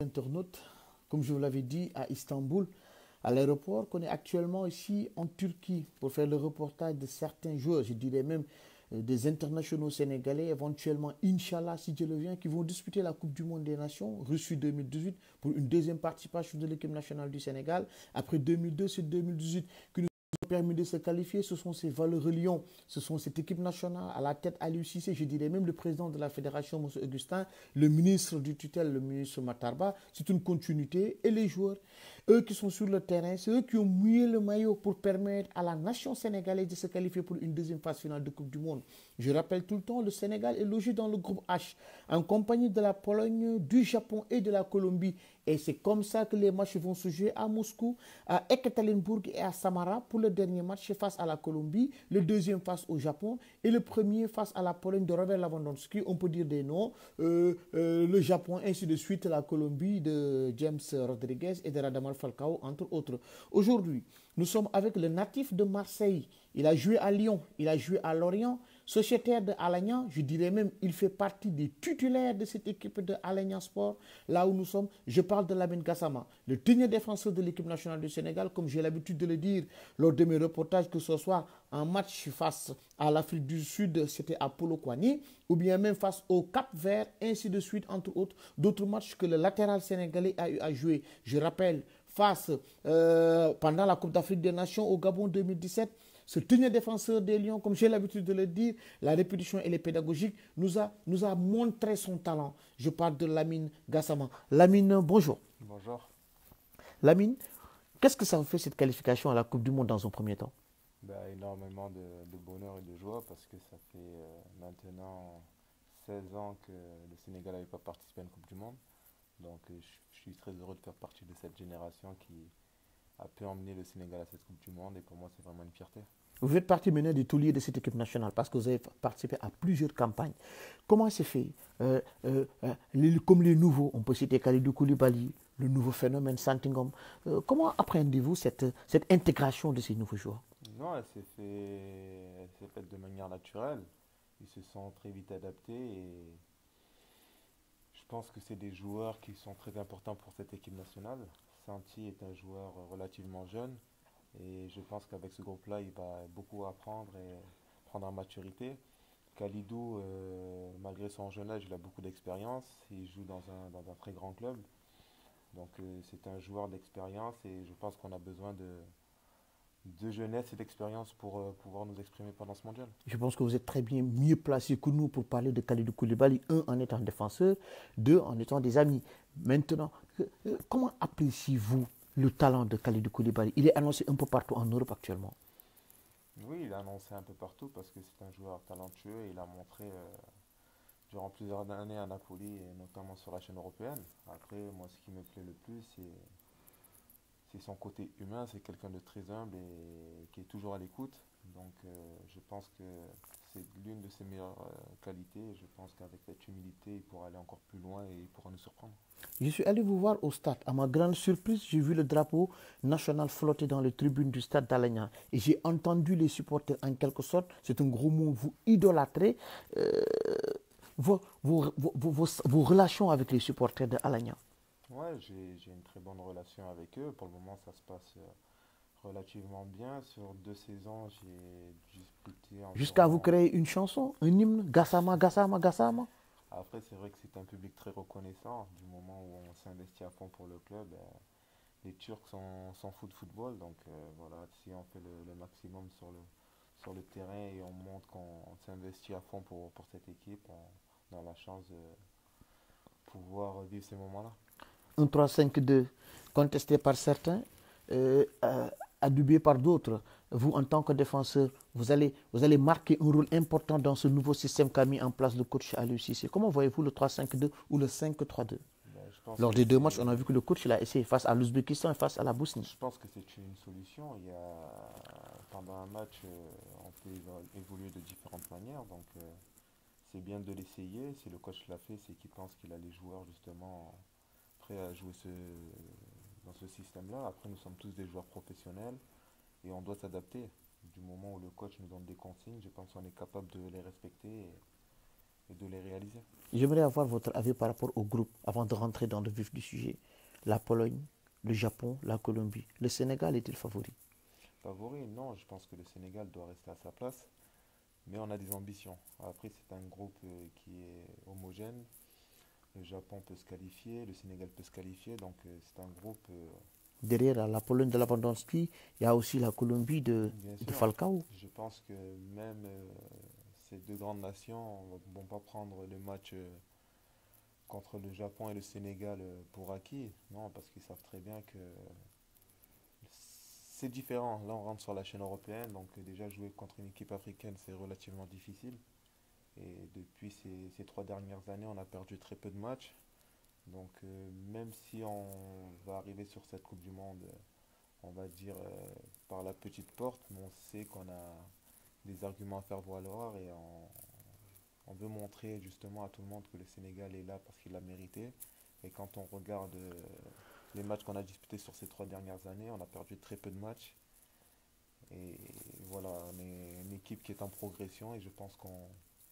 Internautes, comme je vous l'avais dit, à Istanbul, à l'aéroport, qu'on est actuellement ici en Turquie pour faire le reportage de certains joueurs, je dirais même des internationaux sénégalais, éventuellement, Inch'Allah, si Dieu le vient, qui vont disputer la Coupe du Monde des Nations, Russie 2018, pour une deuxième participation de l'équipe nationale du Sénégal. Après 2002, c'est 2018 que nous permis de se qualifier, ce sont ces valeureux lions, ce sont cette équipe nationale à la tête Aliou Cissé, je dirais même le président de la fédération, M. Augustin, le ministre du tutelle, le ministre Matarba, c'est une continuité. Et les joueurs, eux qui sont sur le terrain, c'est eux qui ont mouillé le maillot pour permettre à la nation sénégalaise de se qualifier pour une deuxième phase finale de Coupe du Monde. Je rappelle tout le temps, le Sénégal est logé dans le groupe H, en compagnie de la Pologne, du Japon et de la Colombie. Et c'est comme ça que les matchs vont se jouer à Moscou, à Ekaterinbourg et à Samara pour le dernier match face à la Colombie, le deuxième face au Japon et le premier face à la Pologne de Robert Lewandowski. On peut dire des noms, le Japon, ainsi de suite, la Colombie de James Rodriguez et de Radamel Falcao, entre autres. Aujourd'hui, nous sommes avec le natif de Marseille. Il a joué à Lyon, il a joué à Lorient, sociétaire de Alagna, je dirais même, il fait partie des titulaires de cette équipe de Alagna Sport. Là où nous sommes, je parle de Lamine Gassama, le dernier défenseur de l'équipe nationale du Sénégal, comme j'ai l'habitude de le dire lors de mes reportages, que ce soit en match face à l'Afrique du Sud, c'était à Polo Kouani, ou bien même face au Cap-Vert, ainsi de suite, entre autres, d'autres matchs que le latéral sénégalais a eu à jouer. Je rappelle, face pendant la Coupe d'Afrique des Nations au Gabon 2017, ce dernier défenseur des Lions, comme j'ai l'habitude de le dire, la répétition et les pédagogiques, nous a montré son talent. Je parle de Lamine Gassama. Lamine, bonjour. Bonjour. Lamine, qu'est-ce que ça vous fait cette qualification à la Coupe du Monde dans un premier temps? Énormément de bonheur et de joie parce que ça fait maintenant 16 ans que le Sénégal n'avait pas participé à une Coupe du Monde. Donc je suis très heureux de faire partie de cette génération qui a pu emmener le Sénégal à cette Coupe du Monde et pour moi c'est vraiment une fierté. Vous faites partie maintenant des tauliers de cette équipe nationale parce que vous avez participé à plusieurs campagnes. Comment c'est fait comme les nouveaux, on peut citer Kalidou Koulibaly, le nouveau phénomène Santingom. Comment appréhendez-vous cette intégration de ces nouveaux joueurs? Non, elle s'est faite de manière naturelle. Ils se sont très vite adaptés et je pense que c'est des joueurs qui sont très importants pour cette équipe nationale. Santi est un joueur relativement jeune et je pense qu'avec ce groupe-là, il va beaucoup apprendre et prendre en maturité. Kalidou, malgré son jeune âge, il a beaucoup d'expérience. Il joue dans un très grand club. Donc c'est un joueur d'expérience et je pense qu'on a besoin de jeunesse et d'expérience pour pouvoir nous exprimer pendant ce mondial. Je pense que vous êtes très bien mieux placé que nous pour parler de Kalidou Koulibaly, un en étant défenseur, deux en étant des amis. Maintenant, comment appréciez-vous le talent de Kalidou Koulibaly? Il est annoncé un peu partout en Europe actuellement. Oui, il a annoncé un peu partout parce que c'est un joueur talentueux et il a montré durant plusieurs années à Napoli et notamment sur la chaîne européenne. Après, moi, ce qui me plaît le plus, c'est son côté humain. C'est quelqu'un de très humble et qui est toujours à l'écoute. Donc, je pense que c'est l'une de ses meilleures qualités. Je pense qu'avec cette humilité, il pourra aller encore plus loin et il pourra nous surprendre. Je suis allé vous voir au stade. À ma grande surprise, j'ai vu le drapeau national flotter dans les tribunes du stade d'Alagna. Et j'ai entendu les supporters en quelque sorte, c'est un gros mot, vous idolâtrez vos relations avec les supporters de Alagna. Ouais, j'ai une très bonne relation avec eux. Pour le moment, ça se passe relativement bien. Sur 2 saisons, j'ai disputé Jusqu'à vous environ. créer une chanson, un hymne, Gassama, Gassama, Gassama. Après, c'est vrai que c'est un public très reconnaissant. Du moment où on s'investit à fond pour le club, les Turcs s'en foutent de football. Donc voilà, si on fait le maximum sur le terrain et on montre qu'on s'investit à fond pour cette équipe, on a la chance de pouvoir vivre ces moments-là. Un 3-5-2 contesté par certains, adubé par d'autres. Vous, en tant que défenseur, vous allez marquer un rôle important dans ce nouveau système qu'a mis en place le coach Aliou Cissé. Comment voyez-vous le 3-5-2 ou le 5-3-2? Je pense Lors que des deux matchs, on a c'est vu que le coach il a essayé face à l'Ouzbékistan et face à la Je Bosnie. pense que c'est une solution. Pendant un match, on peut évoluer de différentes manières. Donc, c'est bien de l'essayer. Si le coach l'a fait, c'est qu'il pense qu'il a les joueurs justement prêts à jouer dans ce système-là. Après, nous sommes tous des joueurs professionnels et on doit s'adapter. Du moment où le coach nous donne des consignes, je pense qu'on est capable de les respecter et de les réaliser. J'aimerais avoir votre avis par rapport au groupe avant de rentrer dans le vif du sujet. La Pologne, le Japon, la Colombie. Le Sénégal est-il favori? Favori, non, je pense que le Sénégal doit rester à sa place, mais on a des ambitions. Après, c'est un groupe qui est homogène. Le Japon peut se qualifier, le Sénégal peut se qualifier, donc c'est un groupe, Derrière la Pologne de Lewandowski, il y a aussi la Colombie bien de sûr. Falcao. Je pense que même ces deux grandes nations ne vont pas prendre le match contre le Japon et le Sénégal pour acquis. Non, parce qu'ils savent très bien que c'est différent. Là, on rentre sur la chaîne européenne, donc déjà jouer contre une équipe africaine, c'est relativement difficile. Et depuis ces 3 dernières années, on a perdu très peu de matchs. Donc même si on va arriver sur cette Coupe du Monde, on va dire par la petite porte, mais on sait qu'on a des arguments à faire valoir et on veut montrer justement à tout le monde que le Sénégal est là parce qu'il l'a mérité. Et quand on regarde les matchs qu'on a disputés sur ces 3 dernières années, on a perdu très peu de matchs. Et voilà, on est une équipe qui est en progression et je pense qu'on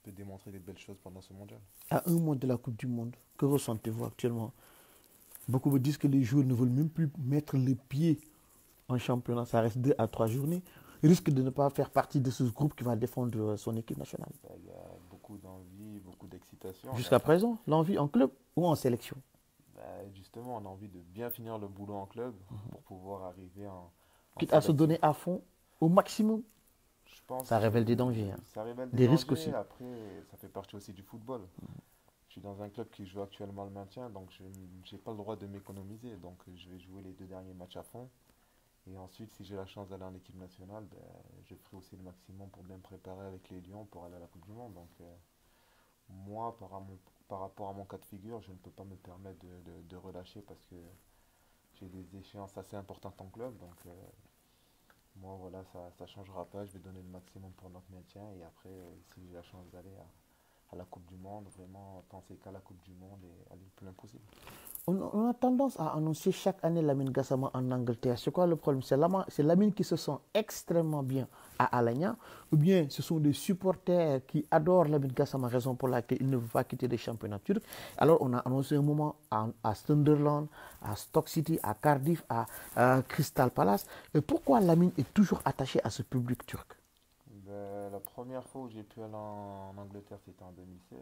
peut démontrer des belles choses pendant ce mondial. À un mois de la Coupe du Monde, que ressentez-vous actuellement? Beaucoup me disent que les joueurs ne veulent même plus mettre les pieds en championnat. Ça reste 2 à 3 journées. Ils risquent de ne pas faire partie de ce groupe qui va défendre son équipe nationale. Ben, il y a beaucoup d'envie, beaucoup d'excitation, mais Jusqu'à après, présent, l'envie en club ou en sélection? ben, justement, on a envie de bien finir le boulot en club pour pouvoir arriver en Quitte à se sélection. donner à fond, au maximum. Je pense Ça que révèle des dangers, hein. ça révèle des Des risques dangers, aussi. après, ça fait partie aussi du football. Je suis dans un club qui joue actuellement le maintien, donc je n'ai pas le droit de m'économiser. Donc je vais jouer les 2 derniers matchs à fond. Et ensuite, si j'ai la chance d'aller en équipe nationale, ben, je ferai aussi le maximum pour bien me préparer avec les Lions pour aller à la Coupe du Monde. Donc moi, par rapport à mon cas de figure, je ne peux pas me permettre de relâcher parce que j'ai des échéances assez importantes en club. Donc moi, voilà, ça ne changera pas. Je vais donner le maximum pour notre maintien. Et après, si j'ai la chance d'aller à la Coupe du Monde, vraiment penser qu'à la Coupe du Monde et aller le plus loin possible. On a tendance à annoncer chaque année Lamine Gassama en Angleterre. C'est quoi le problème? C'est Lamine qui se sent extrêmement bien à Alanya, ou bien ce sont des supporters qui adorent Lamine Gassama, raison pour laquelle il ne veut pas quitter les championnats turcs. Alors on a annoncé un moment à Sunderland, à Stoke City, à Cardiff, à Crystal Palace. Et pourquoi Lamine est toujours attaché à ce public turc? Ben, la première fois où j'ai pu aller en Angleterre, c'était en 2016.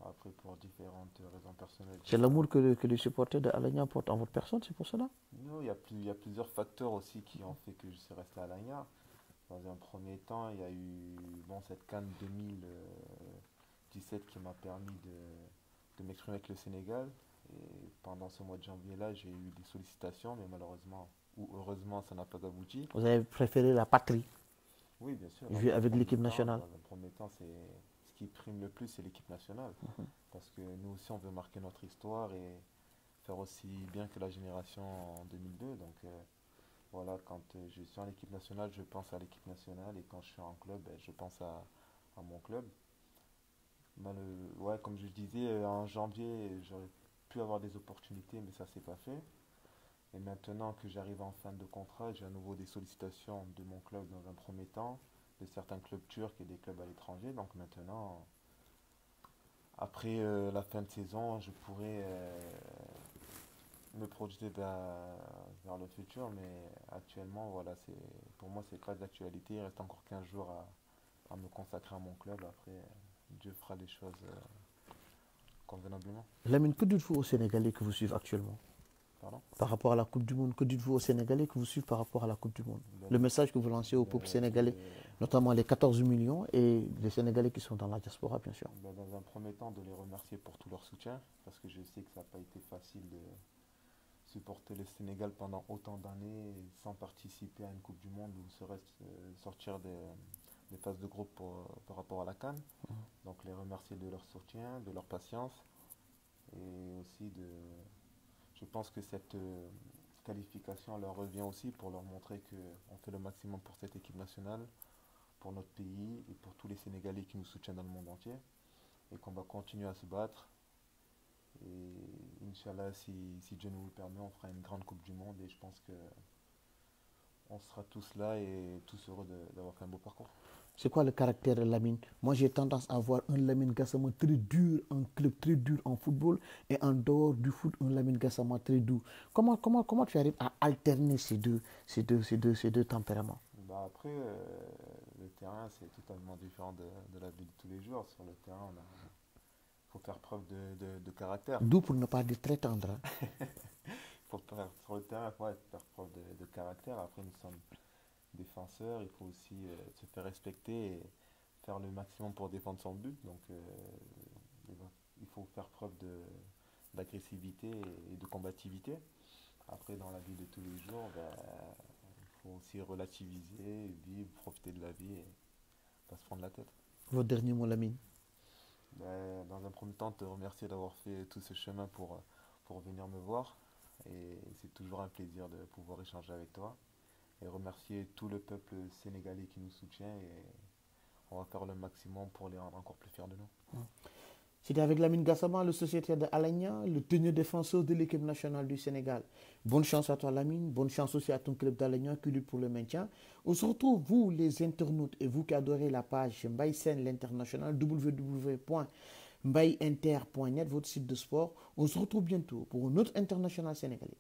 Après, pour différentes raisons personnelles, j'ai C'est pas. l'amour que les supporters de Alanya portent en votre personne, c'est pour cela? Non, il y a plusieurs facteurs aussi qui ont fait que je suis resté à Lagna. Dans un premier temps, il y a eu bon, cette CAN 2017 qui m'a permis de m'exprimer avec le Sénégal. Et pendant ce mois de janvier-là, j'ai eu des sollicitations, mais malheureusement ou heureusement, ça n'a pas abouti. Vous avez préféré la patrie, Oui, bien sûr, jouer avec l'équipe nationale. dans un premier temps, c'est ce qui prime le plus, c'est l'équipe nationale. Parce que nous aussi, on veut marquer notre histoire et faire aussi bien que la génération en 2002. Donc voilà, quand je suis en équipe nationale, je pense à l'équipe nationale et quand je suis en club, ben, je pense à mon club. Ouais, comme je disais, en janvier, j'aurais pu avoir des opportunités, mais ça s'est pas fait. Et maintenant que j'arrive en fin de contrat, j'ai à nouveau des sollicitations de mon club dans un premier temps, de certains clubs turcs et des clubs à l'étranger. Donc maintenant, après la fin de saison, je pourrais me projeter vers le futur, mais actuellement, voilà, pour moi, c'est pas d'actualité. Il reste encore 15 jours à me consacrer à mon club. Après, Dieu fera les choses convenablement. Lamine, que dites-vous aux Sénégalais que vous suivez actuellement Pardon? par rapport à la Coupe du Monde? Que dites-vous aux Sénégalais que vous suivez par rapport à la Coupe du Monde? Ben, Le message que vous lancez au peuple sénégalais, notamment les 14 millions et les Sénégalais qui sont dans la diaspora, bien sûr. dans un premier temps, de les remercier pour tout leur soutien, parce que je sais que ça n'a pas été facile de supporter le Sénégal pendant autant d'années sans participer à une Coupe du Monde ou serait-ce sortir des phases de groupe par rapport à la CAN. Donc les remercier de leur soutien, de leur patience et aussi je pense que cette qualification leur revient aussi pour leur montrer qu'on fait le maximum pour cette équipe nationale, pour notre pays et pour tous les Sénégalais qui nous soutiennent dans le monde entier et qu'on va continuer à se battre. Et Inch'Allah, si Dieu nous le permet, on fera une grande Coupe du Monde et je pense que on sera tous là et tous heureux d'avoir fait un beau parcours. C'est quoi le caractère de Lamine? Moi, j'ai tendance à voir un Lamine Gassama très dur en club, très dur en football, et en dehors du foot, un Lamine Gassama très doux. Comment tu arrives à alterner ces deux tempéraments? Bah après, le terrain, c'est totalement différent de la vie de tous les jours. Sur le terrain, faut faire preuve de caractère. Doux pour ne pas dire très tendre, hein. Sur le terrain, ouais, faire preuve de caractère. Après, nous sommes défenseur, il faut aussi se faire respecter et faire le maximum pour défendre son but. Donc il faut faire preuve d'agressivité et de combativité. Après, dans la vie de tous les jours, ben, il faut aussi relativiser, vivre, profiter de la vie et pas se prendre la tête. Votre dernier mot, Lamine. Ben, dans un premier temps, te remercier d'avoir fait tout ce chemin pour venir me voir. Et c'est toujours un plaisir de pouvoir échanger avec toi. Et remercier tout le peuple sénégalais qui nous soutient et on va faire le maximum pour les rendre encore plus fiers de nous. C'était avec Lamine Gassama, le sociétaire de Alagna, le tenue défenseur de l'équipe nationale du Sénégal. Bonne chance à toi, Lamine. Bonne chance aussi à ton club d'Alagna qui lutte pour le maintien. On se retrouve, vous, les internautes, et vous qui adorez la page Mbaye Sen, l'international, www.mbayinter.net, votre site de sport. On se retrouve bientôt pour un autre international sénégalais.